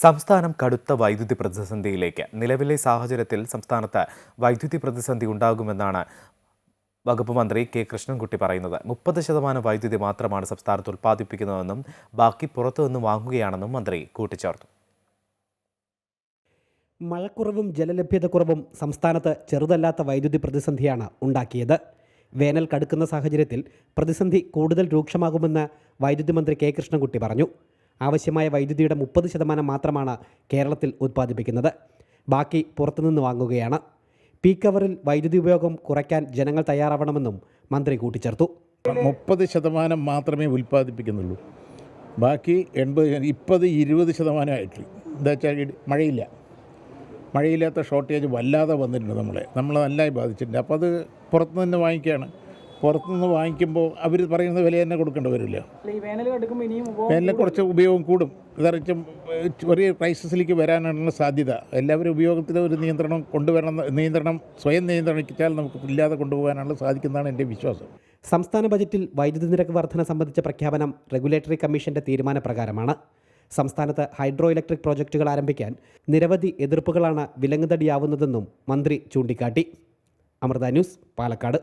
സംസ്ഥാനം കടുത്ത വൈദ്യുതി പ്രതിസന്ധിയിലേക്ക്. നിലവിലെ സാഹചര്യത്തിൽ സംസ്ഥാനത്ത് വൈദ്യുതി പ്രതിസന്ധി ഉണ്ടാകുമെന്നാണ് വകുപ്പ് മന്ത്രി കെ കൃഷ്ണൻകുട്ടി പറയുന്നത്. 30% വൈദ്യുതി മാത്രമാണ് സംസ്ഥാനത്ത് ഉൽപ്പാദിപ്പിക്കുന്നതെന്നും ബാക്കി പുറത്തുനിന്ന് വാങ്ങുകയാണെന്നും മന്ത്രി കൂട്ടിച്ചേർത്തു. മഴക്കുറവും ജലലഭ്യതക്കുറവും സംസ്ഥാനത്ത് ചെറുതല്ലാത്ത വൈദ്യുതി പ്രതിസന്ധിയാണ് ഉണ്ടാക്കിയത്. വേനൽ കടുക്കുന്ന സാഹചര്യത്തിൽ പ്രതിസന്ധി കൂടുതൽ രൂക്ഷമാകുമെന്ന് വൈദ്യുതി മന്ത്രി കെ കൃഷ്ണൻകുട്ടി പറഞ്ഞു. ആവശ്യമായ വൈദ്യുതിയുടെ 30% മാത്രമാണ് കേരളത്തിൽ ഉത്പാദിപ്പിക്കുന്നത്. ബാക്കി പുറത്തുനിന്ന് വാങ്ങുകയാണ്. പീക്ക് അവറിൽ വൈദ്യുതി ഉപയോഗം കുറയ്ക്കാൻ ജനങ്ങൾ തയ്യാറാവണമെന്നും മന്ത്രി കൂട്ടിച്ചേർത്തു. 30% മാത്രമേ ഉൽപ്പാദിപ്പിക്കുന്നുള്ളൂ. ബാക്കി 80-20% ആയിട്ടില്ല. എന്താ വെച്ചാൽ മഴയില്ലാത്ത ഷോർട്ടേജ് വല്ലാതെ വന്നിട്ടുണ്ട്. നമ്മളെ നല്ലതായി ബാധിച്ചിട്ടുണ്ട്. അപ്പോൾ അത് പുറത്തുനിന്ന് വാങ്ങിക്കുകയാണ്. പുറത്തുനിന്ന് വാങ്ങിക്കുമ്പോൾ അവർ പറയുന്ന വില തന്നെ കൊടുക്കേണ്ടി വരില്ല. വേനൽ കുറച്ച് ഉപയോഗം കൂടും. ഇതറിച്ചും ചെറിയ ക്രൈസിസിലേക്ക് വരാനാണ് സാധ്യത. എല്ലാവരും ഉപയോഗത്തിൽ ഒരു സ്വയം നിയന്ത്രണിച്ചാൽ നമുക്ക് ഇല്ലാതെ കൊണ്ടുപോകാനാണ് സാധിക്കുന്നതാണ് എൻ്റെ വിശ്വാസം. സംസ്ഥാന ബജറ്റിൽ വൈദ്യുതി നിരക്ക് വർധന സംബന്ധിച്ച പ്രഖ്യാപനം റെഗുലേറ്ററി കമ്മീഷന്റെ തീരുമാനപ്രകാരമാണ്. സംസ്ഥാനത്ത് ഹൈഡ്രോ ഇലക്ട്രിക് പ്രോജക്റ്റുകൾ ആരംഭിക്കാൻ നിരവധി എതിർപ്പുകളാണ് വിലങ്ങുതടിയാവുന്നതെന്നും മന്ത്രി ചൂണ്ടിക്കാട്ടി. അമൃത ന്യൂസ്, പാലക്കാട്.